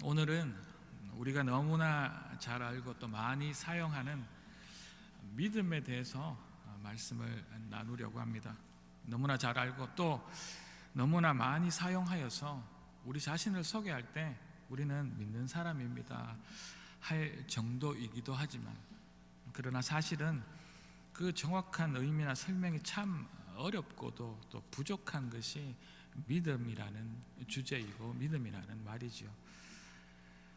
오늘은 우리가 너무나 잘 알고 또 많이 사용하는 믿음에 대해서 말씀을 나누려고 합니다. 너무나 잘 알고 또 너무나 많이 사용하여서 우리 자신을 소개할 때 우리는 믿는 사람입니다 할 정도이기도 하지만, 그러나 사실은 그 정확한 의미나 설명이 참 어렵고도 또 부족한 것이 믿음이라는 주제이고 믿음이라는 말이지요.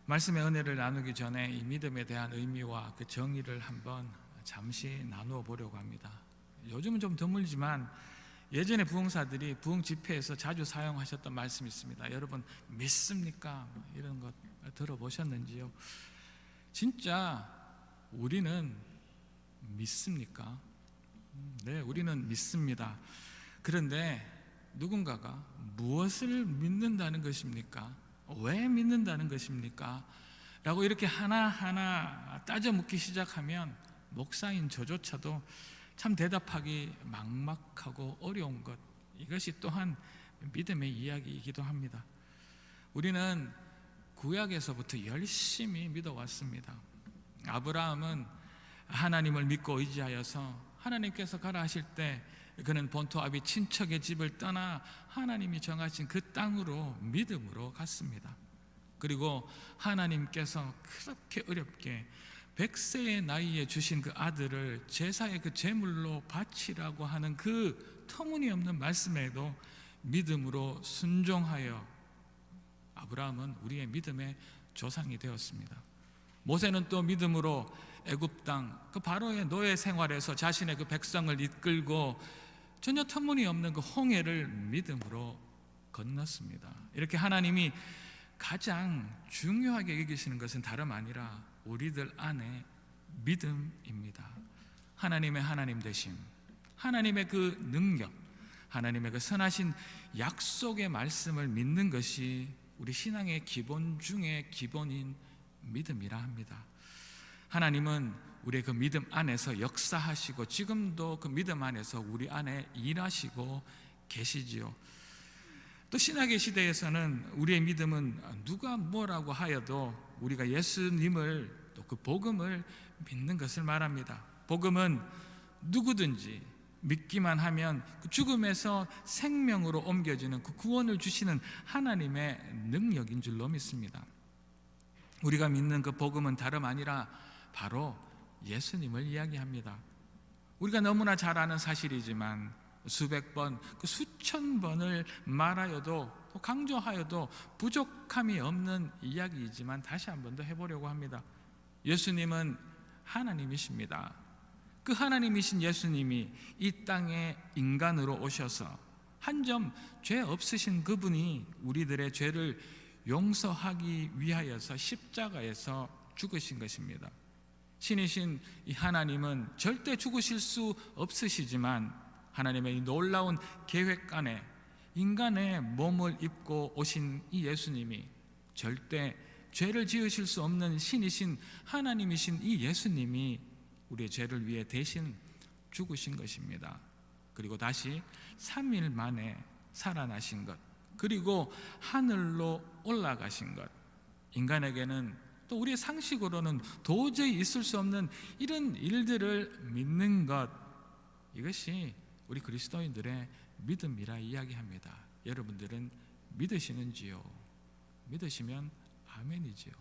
말씀의 은혜를 나누기 전에 이 믿음에 대한 의미와 그 정의를 한번 잠시 나누어 보려고 합니다. 요즘은 좀 드물지만 예전에 부흥사들이 부흥 집회에서 자주 사용하셨던 말씀이 있습니다. 여러분 믿습니까? 이런 것 들어보셨는지요? 진짜 우리는 믿습니까? 네, 우리는 믿습니다. 그런데 누군가가 무엇을 믿는다는 것입니까? 왜 믿는다는 것입니까? 라고 이렇게 하나하나 따져 묻기 시작하면 목사인 저조차도 참 대답하기 막막하고 어려운 것, 이것이 또한 믿음의 이야기이기도 합니다. 우리는 구약에서부터 열심히 믿어왔습니다. 아브라함은 하나님을 믿고 의지하여서 하나님께서 가라 하실 때 그는 본토 아비 친척의 집을 떠나 하나님이 정하신 그 땅으로 믿음으로 갔습니다. 그리고 하나님께서 그렇게 어렵게 100세의 나이에 주신 그 아들을 제사의 그 제물로 바치라고 하는 그 터무니없는 말씀에도 믿음으로 순종하여 아브라함은 우리의 믿음의 조상이 되었습니다. 모세는 또 믿음으로 애굽 땅 그 바로의 노예 생활에서 자신의 그 백성을 이끌고 전혀 터무니없는 그 홍해를 믿음으로 건넜습니다. 이렇게 하나님이 가장 중요하게 여기시는 것은 다름 아니라 우리들 안에 믿음입니다. 하나님의 하나님 되심, 하나님의 그 능력, 하나님의 그 선하신 약속의 말씀을 믿는 것이 우리 신앙의 기본 중에 기본인 믿음이라 합니다. 하나님은 우리의 그 믿음 안에서 역사하시고 지금도 그 믿음 안에서 우리 안에 일하시고 계시지요. 또 신학의 시대에서는 우리의 믿음은 누가 뭐라고 하여도 우리가 예수님을 또 그 복음을 믿는 것을 말합니다. 복음은 누구든지 믿기만 하면 그 죽음에서 생명으로 옮겨지는 그 구원을 주시는 하나님의 능력인 줄로 믿습니다. 우리가 믿는 그 복음은 다름 아니라 바로 예수님을 이야기합니다. 우리가 너무나 잘 아는 사실이지만 수백 번, 그 수천 번을 말하여도 또 강조하여도 부족함이 없는 이야기이지만 다시 한 번 더 해보려고 합니다. 예수님은 하나님이십니다. 그 하나님이신 예수님이 이 땅에 인간으로 오셔서 한 점 죄 없으신 그분이 우리들의 죄를 용서하기 위하여서 십자가에서 죽으신 것입니다. 신이신 이 하나님은 절대 죽으실 수 없으시지만 하나님의 이 놀라운 계획 안에 인간의 몸을 입고 오신 이 예수님이 절대 죄를 지으실 수 없는 신이신 하나님이신 이 예수님이 우리의 죄를 위해 대신 죽으신 것입니다. 그리고 다시 3일 만에 살아나신 것, 그리고 하늘로 올라가신 것, 인간에게는 또 우리의 상식으로는 도저히 있을 수 없는 이런 일들을 믿는 것, 이것이 우리 그리스도인들의 믿음이라 이야기합니다. 여러분들은 믿으시는지요? 믿으시면 아멘이지요.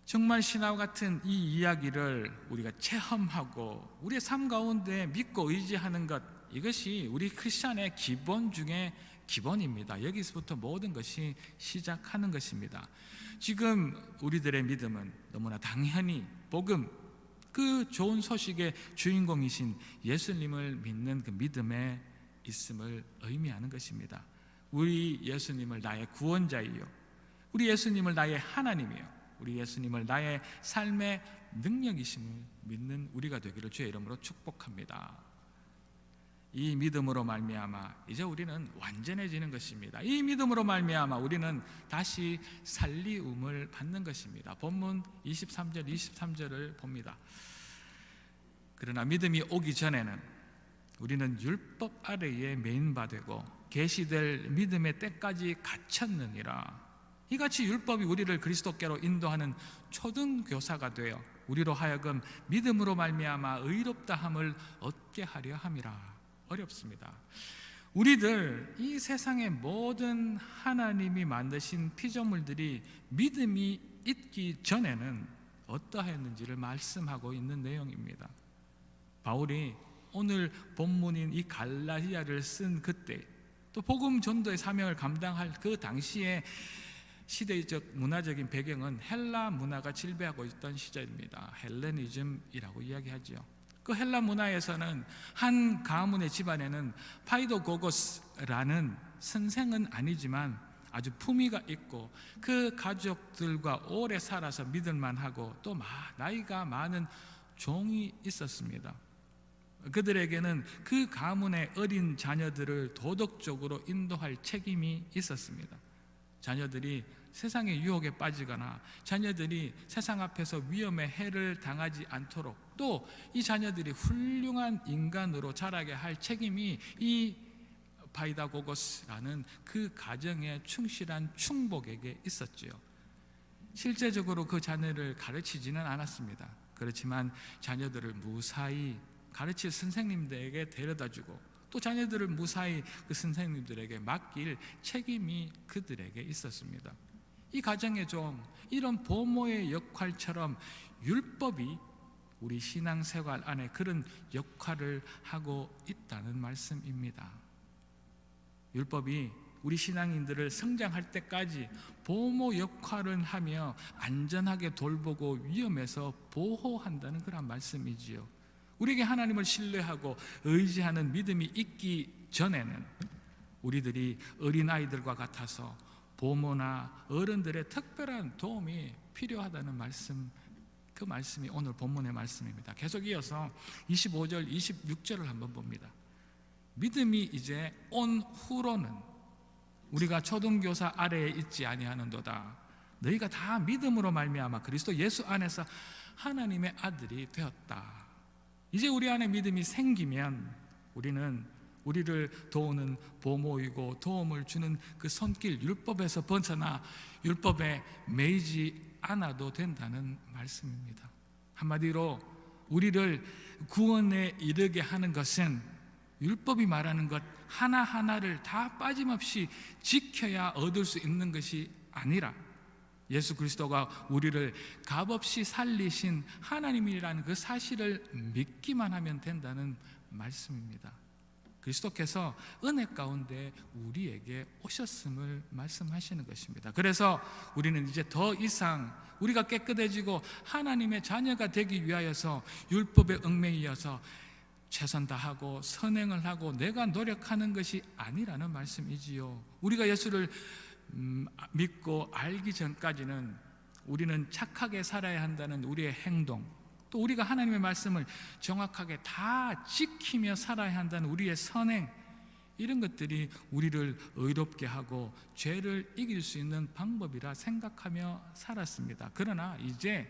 정말 신화와 같은 이 이야기를 우리가 체험하고 우리의 삶 가운데 믿고 의지하는 것, 이것이 우리 크리스찬의 기본 중에 기본입니다. 여기서부터 모든 것이 시작하는 것입니다. 지금 우리들의 믿음은 너무나 당연히 복음, 그 좋은 소식의 주인공이신 예수님을 믿는 그 믿음에 있음을 의미하는 것입니다. 우리 예수님을 나의 구원자이요, 우리 예수님을 나의 하나님이요, 우리 예수님을 나의 삶의 능력이심을 믿는 우리가 되기를 주의 이름으로 축복합니다. 이 믿음으로 말미암아 이제 우리는 완전해지는 것입니다. 이 믿음으로 말미암아 우리는 다시 살리움을 받는 것입니다. 본문 23절 23절을 봅니다. 그러나 믿음이 오기 전에는 우리는 율법 아래에 매인 바 되고 계시될 믿음의 때까지 갇혔느니라. 이같이 율법이 우리를 그리스도께로 인도하는 초등교사가 되어 우리로 하여금 믿음으로 말미암아 의롭다함을 얻게 하려 함이라. 어렵습니다. 우리들 이 세상의 모든 하나님이 만드신 피조물들이 믿음이 있기 전에는 어떠했는지를 말씀하고 있는 내용입니다. 바울이 오늘 본문인 이 갈라디아를 쓴 그때, 또 복음 전도의 사명을 감당할 그 당시에 시대적 문화적인 배경은 헬라 문화가 질비하고 있던 시절입니다. 헬레니즘이라고 이야기하죠. 그 헬라 문화에서는 한 가문의 집안에는 파이도고고스라는 선생은 아니지만 아주 품위가 있고 그 가족들과 오래 살아서 믿을만하고 또 나이가 많은 종이 있었습니다. 그들에게는 그 가문의 어린 자녀들을 도덕적으로 인도할 책임이 있었습니다. 자녀들이 세상의 유혹에 빠지거나 자녀들이 세상 앞에서 위험에 해를 당하지 않도록 또 이 자녀들이 훌륭한 인간으로 자라게 할 책임이 이 파이다고고스라는 그 가정의 충실한 충복에게 있었지요. 실제적으로 그 자녀를 가르치지는 않았습니다. 그렇지만 자녀들을 무사히 가르칠 선생님들에게 데려다주고 또 자녀들을 무사히 그 선생님들에게 맡길 책임이 그들에게 있었습니다. 이 가정의 종, 이런 보모의 역할처럼 율법이 우리 신앙생활 안에 그런 역할을 하고 있다는 말씀입니다. 율법이 우리 신앙인들을 성장할 때까지 보모 역할을 하며 안전하게 돌보고 위험에서 보호한다는 그런 말씀이지요. 우리에게 하나님을 신뢰하고 의지하는 믿음이 있기 전에는 우리들이 어린아이들과 같아서 보모나 어른들의 특별한 도움이 필요하다는 말씀, 그 말씀이 오늘 본문의 말씀입니다. 계속 이어서 25절, 26절을 한번 봅니다. 믿음이 이제 온 후로는 우리가 초등교사 아래에 있지 아니하는도다. 너희가 다 믿음으로 말미암아 그리스도 예수 안에서 하나님의 아들이 되었다. 이제 우리 안에 믿음이 생기면 우리는 우리를 도우는 보모이고 도움을 주는 그 손길 율법에서 벗어나 율법에 매이지 않아도 된다는 말씀입니다. 한마디로 우리를 구원에 이르게 하는 것은 율법이 말하는 것 하나하나를 다 빠짐없이 지켜야 얻을 수 있는 것이 아니라 예수 그리스도가 우리를 값없이 살리신 하나님이라는 그 사실을 믿기만 하면 된다는 말씀입니다. 그리스도께서 은혜 가운데 우리에게 오셨음을 말씀하시는 것입니다. 그래서 우리는 이제 더 이상 우리가 깨끗해지고 하나님의 자녀가 되기 위하여서 율법에 얽매이어서 최선 다하고 선행을 하고 내가 노력하는 것이 아니라는 말씀이지요. 우리가 예수를 믿고 알기 전까지는 우리는 착하게 살아야 한다는 우리의 행동, 또 우리가 하나님의 말씀을 정확하게 다 지키며 살아야 한다는 우리의 선행, 이런 것들이 우리를 의롭게 하고 죄를 이길 수 있는 방법이라 생각하며 살았습니다. 그러나 이제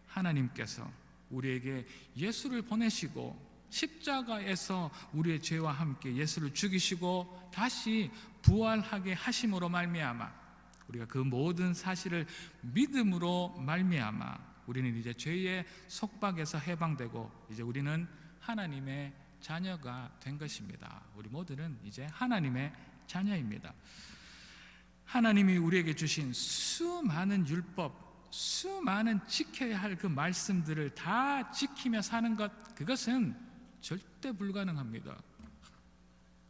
하나님께서 우리에게 예수를 보내시고 십자가에서 우리의 죄와 함께 예수를 죽이시고 다시 부활하게 하심으로 말미암아 우리가 그 모든 사실을 믿음으로 말미암아 우리는 이제 죄의 속박에서 해방되고 이제 우리는 하나님의 자녀가 된 것입니다. 우리 모두는 이제 하나님의 자녀입니다. 하나님이 우리에게 주신 수많은 율법, 수많은 지켜야 할 그 말씀들을 다 지키며 사는 것, 그것은 절대 불가능합니다.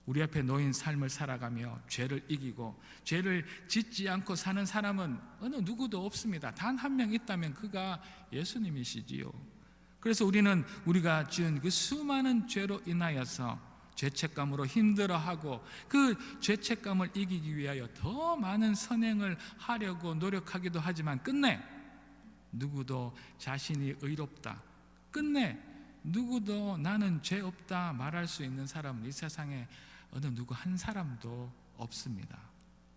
우리 앞에 놓인 삶을 살아가며 죄를 이기고 죄를 짓지 않고 사는 사람은 어느 누구도 없습니다. 단 한 명 있다면 그가 예수님이시지요. 그래서 우리는 우리가 지은 그 수많은 죄로 인하여서 죄책감으로 힘들어하고 그 죄책감을 이기기 위하여 더 많은 선행을 하려고 노력하기도 하지만 끝내 누구도 자신이 의롭다, 끝내 누구도 나는 죄 없다 말할 수 있는 사람은 이 세상에 어느 누구 한 사람도 없습니다.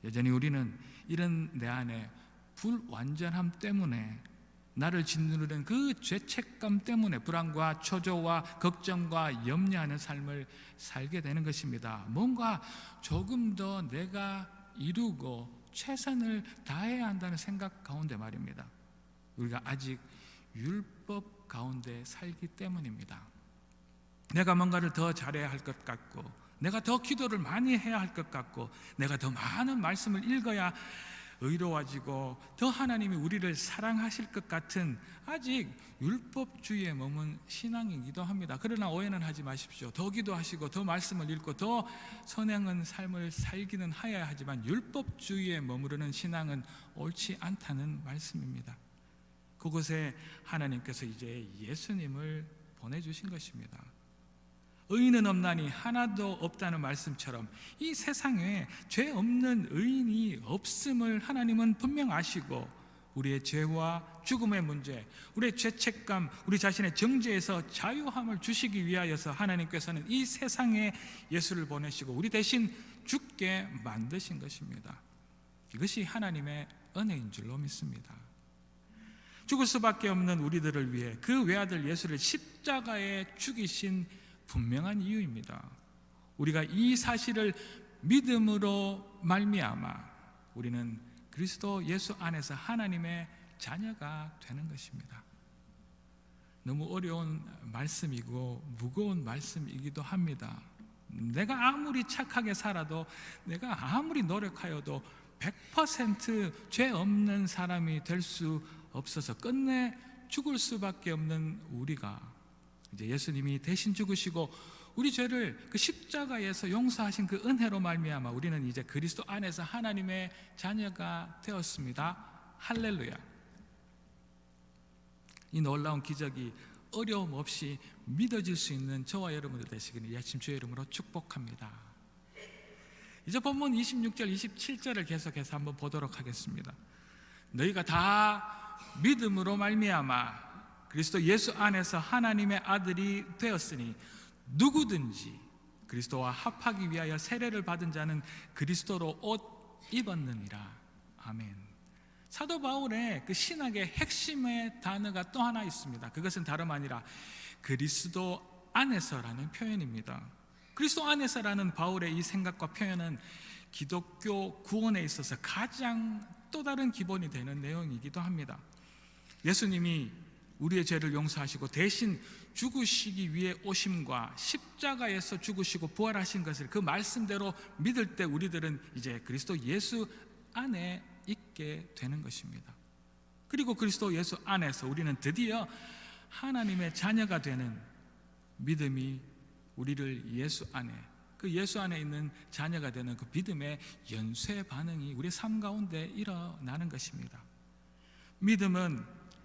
여전히 우리는 이런 내 안에 불완전함 때문에 나를 짓누르는 그 죄책감 때문에 불안과 초조와 걱정과 염려하는 삶을 살게 되는 것입니다. 뭔가 조금 더 내가 이루고 최선을 다해야 한다는 생각 가운데 말입니다. 우리가 아직 율법 가운데 살기 때문입니다. 내가 뭔가를 더 잘해야 할 것 같고, 내가 더 기도를 많이 해야 할 것 같고, 내가 더 많은 말씀을 읽어야 의로워지고 더 하나님이 우리를 사랑하실 것 같은 아직 율법주의에 머문 신앙이기도 합니다. 그러나 오해는 하지 마십시오. 더 기도하시고 더 말씀을 읽고 더 선행한 삶을 살기는 하여야 하지만 율법주의에 머무르는 신앙은 옳지 않다는 말씀입니다. 그곳에 하나님께서 이제 예수님을 보내주신 것입니다. 의인은 없나니 하나도 없다는 말씀처럼 이 세상에 죄 없는 의인이 없음을 하나님은 분명 아시고, 우리의 죄와 죽음의 문제, 우리의 죄책감, 우리 자신의 정죄에서 자유함을 주시기 위하여서 하나님께서는 이 세상에 예수를 보내시고 우리 대신 죽게 만드신 것입니다. 이것이 하나님의 은혜인 줄로 믿습니다. 죽을 수밖에 없는 우리들을 위해 그 외아들 예수를 십자가에 죽이신 분명한 이유입니다. 우리가 이 사실을 믿음으로 말미암아 우리는 그리스도 예수 안에서 하나님의 자녀가 되는 것입니다. 너무 어려운 말씀이고 무거운 말씀이기도 합니다. 내가 아무리 착하게 살아도, 내가 아무리 노력하여도 100% 죄 없는 사람이 될 수 없어서 끝내 죽을 수밖에 없는 우리가 이제 예수님이 대신 죽으시고 우리 죄를 그 십자가에서 용서하신 그 은혜로 말미암아 우리는 이제 그리스도 안에서 하나님의 자녀가 되었습니다. 할렐루야. 이 놀라운 기적이 어려움 없이 믿어질 수 있는 저와 여러분들 되시기를 예수님 주의 이름으로 축복합니다. 이제 본문 26절 27절을 계속해서 한번 보도록 하겠습니다. 너희가 다 믿음으로 말미암아 그리스도 예수 안에서 하나님의 아들이 되었으니 누구든지 그리스도와 합하기 위하여 세례를 받은 자는 그리스도로 옷 입었느니라. 아멘. 사도 바울의 그 신학의 핵심의 단어가 또 하나 있습니다. 그것은 다름 아니라 그리스도 안에서라는 표현입니다. 그리스도 안에서라는 바울의 이 생각과 표현은 기독교 구원에 있어서 가장 또 다른 기본이 되는 내용이기도 합니다. 예수님이 우리의 죄를 용서하시고 대신 죽으시기 위해 오심과 십자가에서 죽으시고 부활하신 것을 그 말씀대로 믿을 때 우리들은 이제 그리스도 예수 안에 있게 되는 것입니다. 그리고 그리스도 예수 안에서 우리는 드디어 하나님의 자녀가 되는 믿음이 우리를 예수 안에, 그 예수 안에 있는 자녀가 되는 그 믿음의 연쇄 반응이 우리 삶 가운데 일어나는 것입니다. 믿음은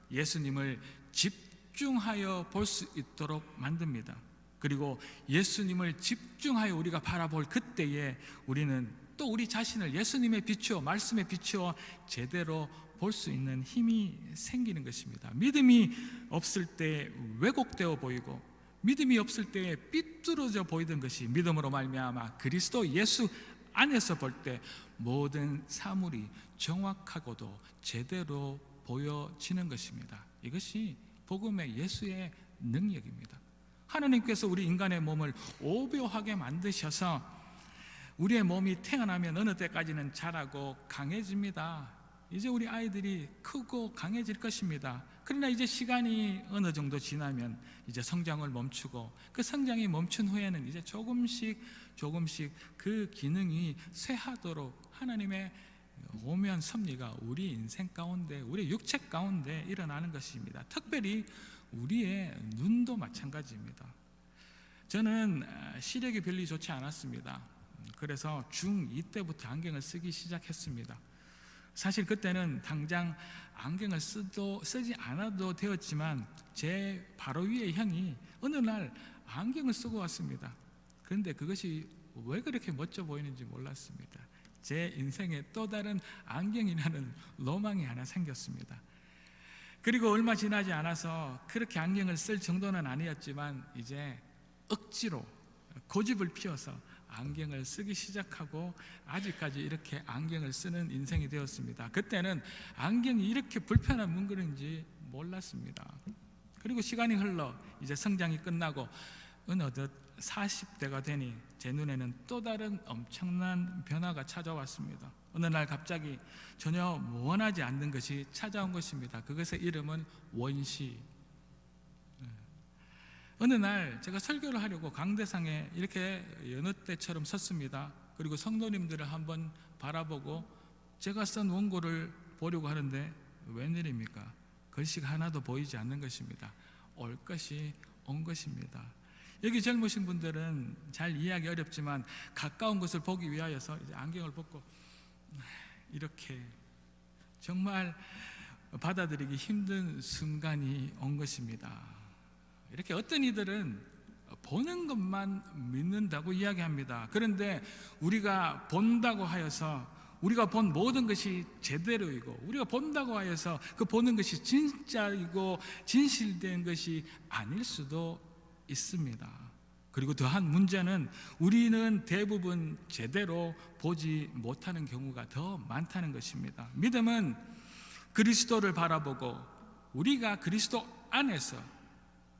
예수님을 집중하여 볼 수 있도록 만듭니다. 그리고 예수님을 집중하여 우리가 바라볼 그때에 우리는 또 우리 자신을 예수님의 빛이요 말씀의 빛이요 제대로 볼 수 있는 힘이 생기는 것입니다. 믿음이 없을 때 왜곡되어 보이고 믿음이 없을 때 삐뚤어져 보이던 것이 믿음으로 말미암아 그리스도 예수 안에서 볼 때 모든 사물이 정확하고도 제대로 보여지는 것입니다. 이것이 복음의 예수의 능력입니다. 하나님께서 우리 인간의 몸을 오묘하게 만드셔서 우리의 몸이 태어나면 어느 때까지는 자라고 강해집니다. 이제 우리 아이들이 크고 강해질 것입니다. 그러나 이제 시간이 어느 정도 지나면 이제 성장을 멈추고 그 성장이 멈춘 후에는 이제 조금씩 그 기능이 쇠하도록 하나님의 오묘한 섭리가 우리 인생 가운데, 우리 육체 가운데 일어나는 것입니다. 특별히 우리의 눈도 마찬가지입니다. 저는 시력이 별로 좋지 않았습니다. 그래서 중2 때부터 안경을 쓰기 시작했습니다. 사실 그때는 당장 안경을 쓰지 않아도 되었지만 제 바로 위에 형이 어느 날 안경을 쓰고 왔습니다. 그런데 그것이 왜 그렇게 멋져 보이는지 몰랐습니다. 제 인생에 또 다른 안경이라는 로망이 하나 생겼습니다. 그리고 얼마 지나지 않아서 그렇게 안경을 쓸 정도는 아니었지만 이제 억지로 고집을 피워서 안경을 쓰기 시작하고 아직까지 이렇게 안경을 쓰는 인생이 되었습니다. 그때는 안경이 이렇게 불편한 물건인지 몰랐습니다. 그리고 시간이 흘러 이제 성장이 끝나고 어느덧 40대가 되니 제 눈에는 또 다른 엄청난 변화가 찾아왔습니다. 어느 날 갑자기 전혀 원하지 않는 것이 찾아온 것입니다. 그것의 이름은 원시. 어느 날 제가 설교를 하려고 강대상에 이렇게 여느 때처럼 섰습니다. 그리고 성도님들을 한번 바라보고 제가 쓴 원고를 보려고 하는데 웬일입니까? 글씨가 하나도 보이지 않는 것입니다. 올 것이 온 것입니다. 여기 젊으신 분들은 잘 이해하기 어렵지만 가까운 것을 보기 위하여서 이제 안경을 벗고 이렇게 정말 받아들이기 힘든 순간이 온 것입니다. 이렇게 어떤 이들은 보는 것만 믿는다고 이야기합니다. 그런데 우리가 본다고 하여서 우리가 본 모든 것이 제대로이고 우리가 본다고 하여서 그 보는 것이 진짜이고 진실된 것이 아닐 수도 있습니다. 그리고 더한 문제는 우리는 대부분 제대로 보지 못하는 경우가 더 많다는 것입니다. 믿음은 그리스도를 바라보고 우리가 그리스도 안에서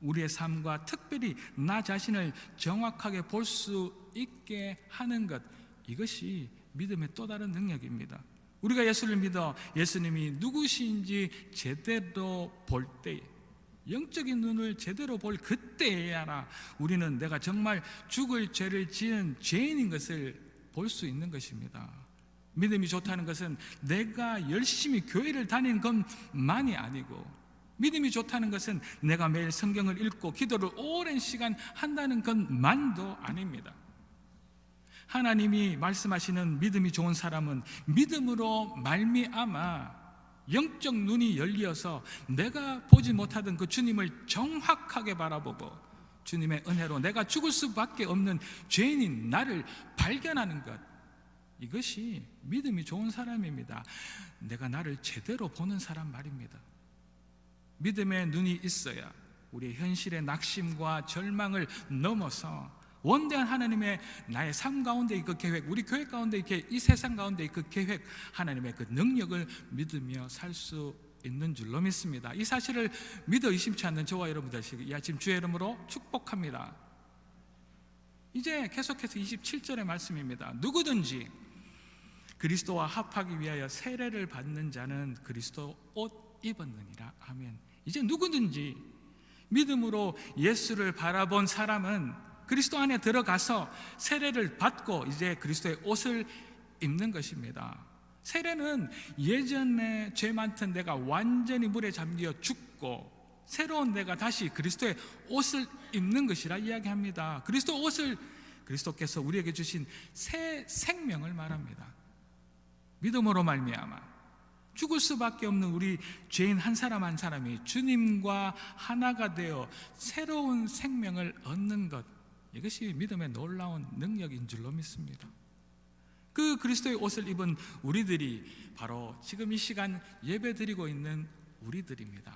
우리의 삶과 특별히 나 자신을 정확하게 볼 수 있게 하는 것, 이것이 믿음의 또 다른 능력입니다. 우리가 예수를 믿어 예수님이 누구신지 제대로 볼 때, 영적인 눈을 제대로 볼 그때에야 우리는 내가 정말 죽을 죄를 지은 죄인인 것을 볼 수 있는 것입니다. 믿음이 좋다는 것은 내가 열심히 교회를 다니는 것만이 아니고, 믿음이 좋다는 것은 내가 매일 성경을 읽고 기도를 오랜 시간 한다는 것만도 아닙니다. 하나님이 말씀하시는 믿음이 좋은 사람은 믿음으로 말미암아 영적 눈이 열려서 내가 보지 못하던 그 주님을 정확하게 바라보고 주님의 은혜로 내가 죽을 수밖에 없는 죄인인 나를 발견하는 것, 이것이 믿음이 좋은 사람입니다. 내가 나를 제대로 보는 사람 말입니다. 믿음의 눈이 있어야 우리의 현실의 낙심과 절망을 넘어서 원대한 하나님의 나의 삶 가운데의 그 계획, 우리 교회 가운데 이렇게 이 세상 가운데의 그 계획, 하나님의 그 능력을 믿으며 살 수 있는 줄로 믿습니다. 이 사실을 믿어 의심치 않는 저와 여러분들 이 아침 주의 이름으로 축복합니다. 이제 계속해서 27절의 말씀입니다. 누구든지 그리스도와 합하기 위하여 세례를 받는 자는 그리스도 옷 입었느니라. 아멘. 이제 누구든지 믿음으로 예수를 바라본 사람은 그리스도 안에 들어가서 세례를 받고 이제 그리스도의 옷을 입는 것입니다. 세례는 예전에 죄 많던 내가 완전히 물에 잠겨 죽고 새로운 내가 다시 그리스도의 옷을 입는 것이라 이야기합니다. 그리스도 옷을 그리스도께서 우리에게 주신 새 생명을 말합니다. 믿음으로 말미암아 죽을 수밖에 없는 우리 죄인 한 사람 한 사람이 주님과 하나가 되어 새로운 생명을 얻는 것, 이것이 믿음의 놀라운 능력인 줄로 믿습니다. 그 그리스도의 옷을 입은 우리들이 바로 지금 이 시간 예배드리고 있는 우리들입니다.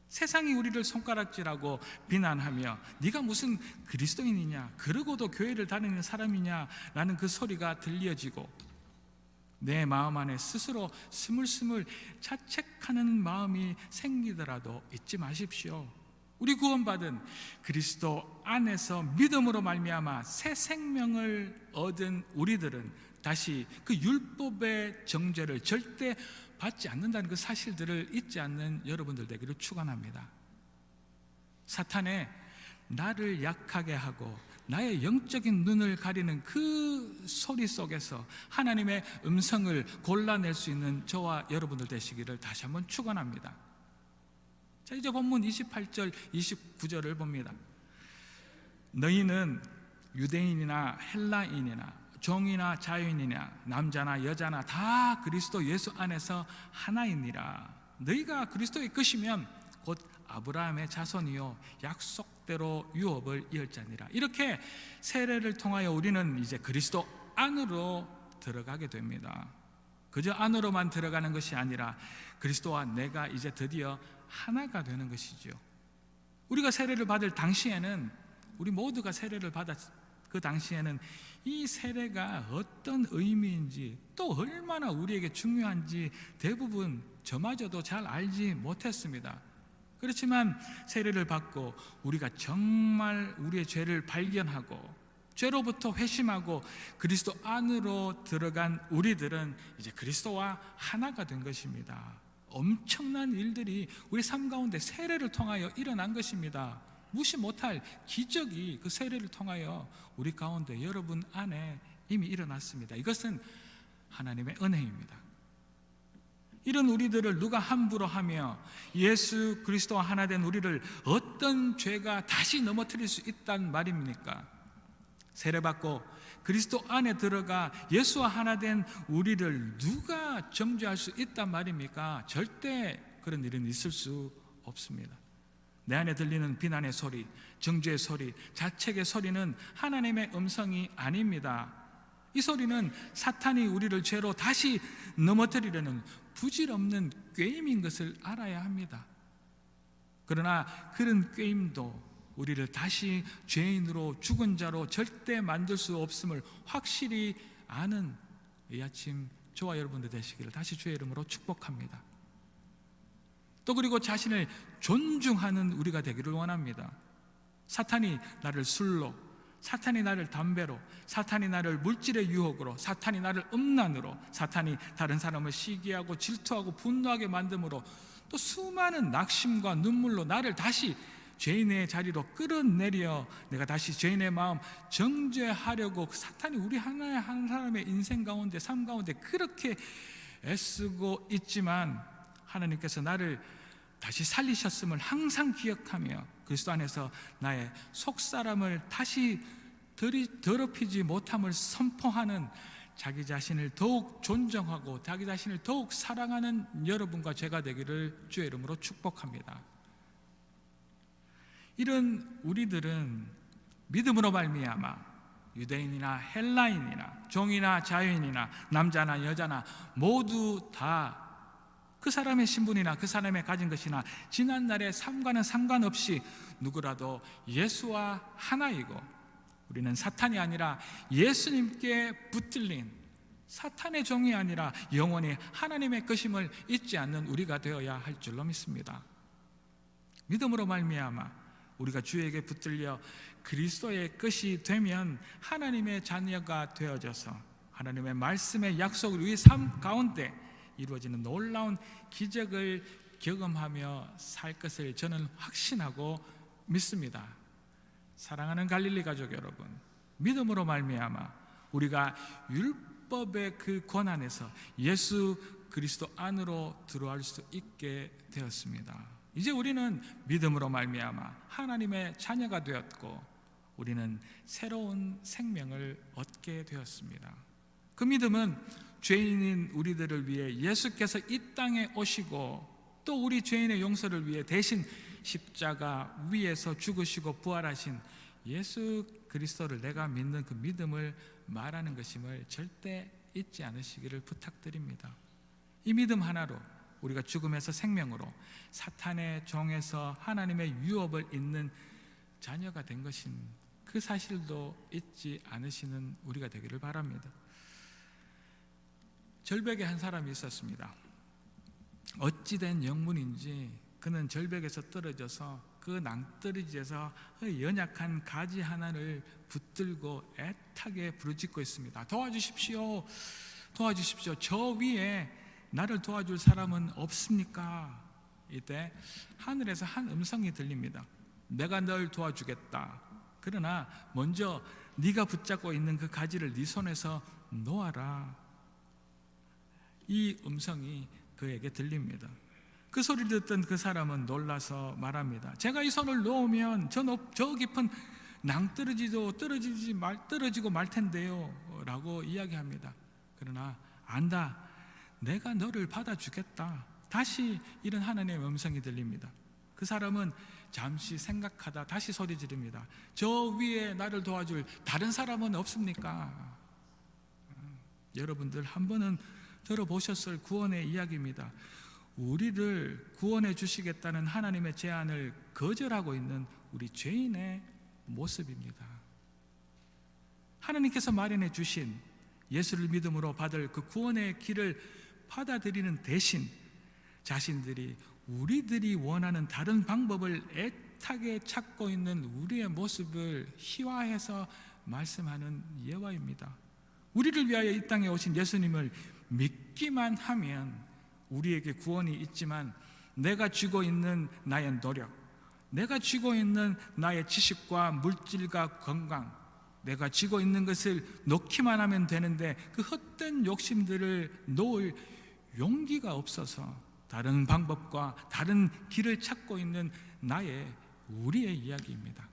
세상이 우리를 손가락질하고 비난하며 네가 무슨 그리스도인이냐, 그러고도 교회를 다니는 사람이냐 라는 그 소리가 들려지고 내 마음 안에 스스로 스물스물 자책하는 마음이 생기더라도 잊지 마십시오. 우리 구원받은 그리스도 안에서 믿음으로 말미암아 새 생명을 얻은 우리들은 다시 그 율법의 정죄를 절대 받지 않는다는 그 사실들을 잊지 않는 여러분들 되기를 축원합니다. 사탄의 나를 약하게 하고 나의 영적인 눈을 가리는 그 소리 속에서 하나님의 음성을 골라낼 수 있는 저와 여러분들 되시기를 다시 한번 축원합니다. 자, 이제 본문 28절 29절을 봅니다. 너희는 유대인이나 헬라인이나 종이나 자유인이나 남자나 여자나 다 그리스도 예수 안에서 하나이니라. 너희가 그리스도의 것이면 곧 아브라함의 자손이요 약속대로 유업을 이을 자니라. 이렇게 세례를 통하여 우리는 이제 그리스도 안으로 들어가게 됩니다. 그저 안으로만 들어가는 것이 아니라 그리스도와 내가 이제 드디어 하나가 되는 것이죠. 우리가 세례를 받을 당시에는, 우리 모두가 세례를 받았 그 당시에는 이 세례가 어떤 의미인지 또 얼마나 우리에게 중요한지 대부분 저마저도 잘 알지 못했습니다. 그렇지만 세례를 받고 우리가 정말 우리의 죄를 발견하고 죄로부터 회심하고 그리스도 안으로 들어간 우리들은 이제 그리스도와 하나가 된 것입니다. 엄청난 일들이 우리 삶 가운데 세례를 통하여 일어난 것입니다. 무시 못할 기적이 그 세례를 통하여 우리 가운데 여러분 안에 이미 일어났습니다. 이것은 하나님의 은혜입니다. 이런 우리들을 누가 함부로 하며 예수 그리스도와 하나 된 우리를 어떤 죄가 다시 넘어뜨릴 수 있단 말입니까? 세례받고 그리스도 안에 들어가 예수와 하나 된 우리를 누가 정죄할 수 있단 말입니까? 절대 그런 일은 있을 수 없습니다. 내 안에 들리는 비난의 소리, 정죄의 소리, 자책의 소리는 하나님의 음성이 아닙니다. 이 소리는 사탄이 우리를 죄로 다시 넘어뜨리려는 부질없는 꾀임인 것을 알아야 합니다. 그러나 그런 꾀임도 우리를 다시 죄인으로 죽은 자로 절대 만들 수 없음을 확실히 아는 이 아침 저와 여러분들 되시기를 다시 주의 이름으로 축복합니다. 또 그리고 자신을 존중하는 우리가 되기를 원합니다. 사탄이 나를 술로, 사탄이 나를 담배로, 사탄이 나를 물질의 유혹으로, 사탄이 나를 음란으로, 사탄이 다른 사람을 시기하고 질투하고 분노하게 만듦으로 또 수많은 낙심과 눈물로 나를 다시 죄인의 자리로 끌어내려 내가 다시 죄인의 마음 정죄하려고 사탄이 우리 하나의 한 사람의 인생 가운데 삶 가운데 그렇게 애쓰고 있지만 하나님께서 나를 다시 살리셨음을 항상 기억하며 그리스도 안에서 나의 속사람을 다시 더럽히지 못함을 선포하는 자기 자신을 더욱 존경하고 자기 자신을 더욱 사랑하는 여러분과 제가 되기를 주의 이름으로 축복합니다. 이런 우리들은 믿음으로 말미암아 유대인이나 헬라인이나 종이나 자유인이나 남자나 여자나 모두 다 그 사람의 신분이나 그 사람의 가진 것이나 지난날의 삶과는 상관없이 누구라도 예수와 하나이고 우리는 사탄이 아니라 예수님께 붙들린 사탄의 종이 아니라 영원히 하나님의 것임을 잊지 않는 우리가 되어야 할 줄로 믿습니다. 믿음으로 말미암아 우리가 주에게 붙들려 그리스도의 것이 되면 하나님의 자녀가 되어져서 하나님의 말씀의 약속을 우리 삶 가운데 이루어지는 놀라운 기적을 경험하며 살 것을 저는 확신하고 믿습니다. 사랑하는 갈릴리 가족 여러분, 믿음으로 말미암아 우리가 율법의 그 권한에서 예수 그리스도 안으로 들어갈 수 있게 되었습니다. 이제 우리는 믿음으로 말미암아 하나님의 자녀가 되었고 우리는 새로운 생명을 얻게 되었습니다. 그 믿음은 죄인인 우리들을 위해 예수께서 이 땅에 오시고 또 우리 죄인의 용서를 위해 대신 십자가 위에서 죽으시고 부활하신 예수 그리스도를 내가 믿는 그 믿음을 말하는 것임을 절대 잊지 않으시기를 부탁드립니다. 이 믿음 하나로 우리가 죽음에서 생명으로 사탄의 종에서 하나님의 유업을 잇는 자녀가 된 것인 그 사실도 잊지 않으시는 우리가 되기를 바랍니다. 절벽에 한 사람이 있었습니다. 어찌된 영문인지 그는 절벽에서 떨어져서 그 낭떠러지에서 연약한 가지 하나를 붙들고 애타게 부르짖고 있습니다. 도와주십시오, 도와주십시오. 저 위에 나를 도와줄 사람은 없습니까? 이때 하늘에서 한 음성이 들립니다. 내가 널 도와주겠다. 그러나 먼저 네가 붙잡고 있는 그 가지를 네 손에서 놓아라. 이 음성이 그에게 들립니다. 그 소리를 듣던 그 사람은 놀라서 말합니다. 제가 이 손을 놓으면 저 깊은 낭떠러지도 떨어지고 말 텐데요 라고 이야기합니다. 그러나 안다, 내가 너를 받아주겠다. 다시 이런 하나님의 음성이 들립니다. 그 사람은 잠시 생각하다 다시 소리 지릅니다. 저 위에 나를 도와줄 다른 사람은 없습니까? 여러분들 한 번은 들어보셨을 구원의 이야기입니다. 우리를 구원해 주시겠다는 하나님의 제안을 거절하고 있는 우리 죄인의 모습입니다. 하나님께서 마련해 주신 예수를 믿음으로 받을 그 구원의 길을 받아들이는 대신 자신들이 우리들이 원하는 다른 방법을 애타게 찾고 있는 우리의 모습을 희화해서 말씀하는 예화입니다. 우리를 위하여 이 땅에 오신 예수님을 믿기만 하면 우리에게 구원이 있지만, 내가 쥐고 있는 나의 노력, 내가 쥐고 있는 나의 지식과 물질과 건강, 내가 쥐고 있는 것을 놓기만 하면 되는데 그 헛된 욕심들을 놓을 용기가 없어서 다른 방법과 다른 길을 찾고 있는 우리의 이야기입니다.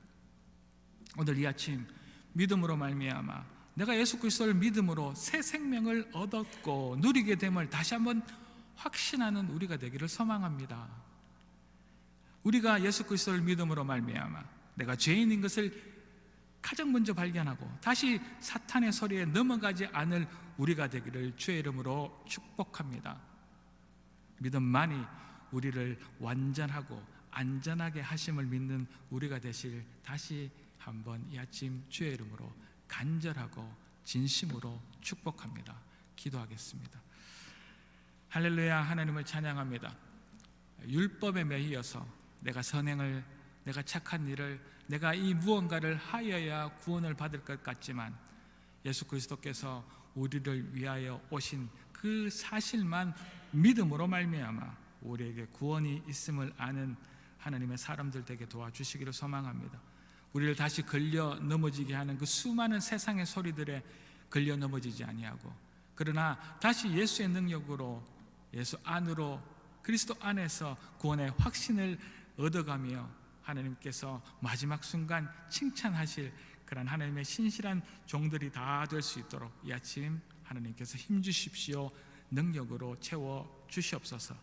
오늘 이 아침 믿음으로 말미암아 내가 예수 그리스도를 믿음으로 새 생명을 얻었고 누리게 됨을 다시 한번 확신하는 우리가 되기를 소망합니다. 우리가 예수 그리스도를 믿음으로 말미암아 내가 죄인인 것을 가장 먼저 발견하고 다시 사탄의 소리에 넘어가지 않을 우리가 되기를 주의 이름으로 축복합니다. 믿음만이 우리를 완전하고 안전하게 하심을 믿는 우리가 되실 다시 한번 이 아침 주의 이름으로 간절하고 진심으로 축복합니다. 기도하겠습니다. 할렐루야. 하나님을 찬양합니다. 율법에 매이어서 내가 선행을, 내가 착한 일을, 내가 이 무언가를 하여야 구원을 받을 것 같지만 예수 그리스도께서 우리를 위하여 오신 그 사실만 믿음으로 말미암아 우리에게 구원이 있음을 아는 하나님의 사람들 되게 도와주시기를 소망합니다. 우리를 다시 걸려 넘어지게 하는 그 수많은 세상의 소리들에 걸려 넘어지지 아니하고, 그러나 다시 예수의 능력으로 예수 안으로 그리스도 안에서 구원의 확신을 얻어가며 하나님께서 마지막 순간 칭찬하실 그런 하나님의 신실한 종들이 다 될 수 있도록 이 아침 하나님께서 힘주십시오. 능력으로 채워 주시옵소서.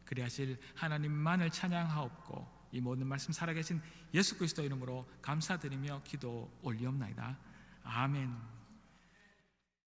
그리하실 하나님만을 찬양하옵고 이 모든 말씀 살아계신 예수 그리스도 이름으로 감사드리며 기도 올리옵나이다. 아멘.